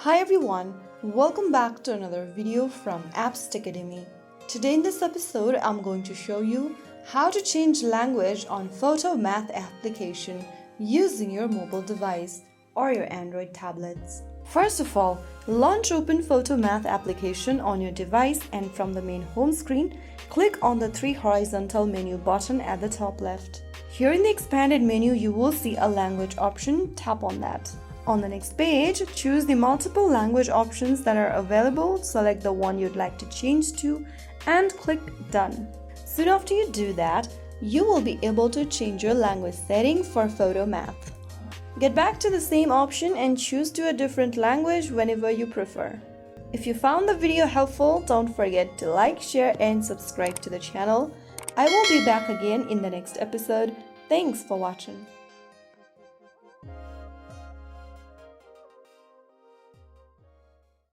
Hi everyone, welcome back to another video from Apps Academy. Today in this episode, I'm going to show you how to change language on Photomath application using your mobile device or your Android tablets. First of all, launch open Photomath application on your device and from the main home screen, click on the three horizontal menu button at the top left. Here in the expanded menu, you will see a language option. Tap on that. On the next page, choose the multiple language options that are available, select the one you'd like to change to, and click Done. Soon after you do that, you will be able to change your language setting for Photomath. Get back to the same option and choose to a different language whenever you prefer. If you found the video helpful, don't forget to like, share, and subscribe to the channel. I will be back again in the next episode. Thanks for watching.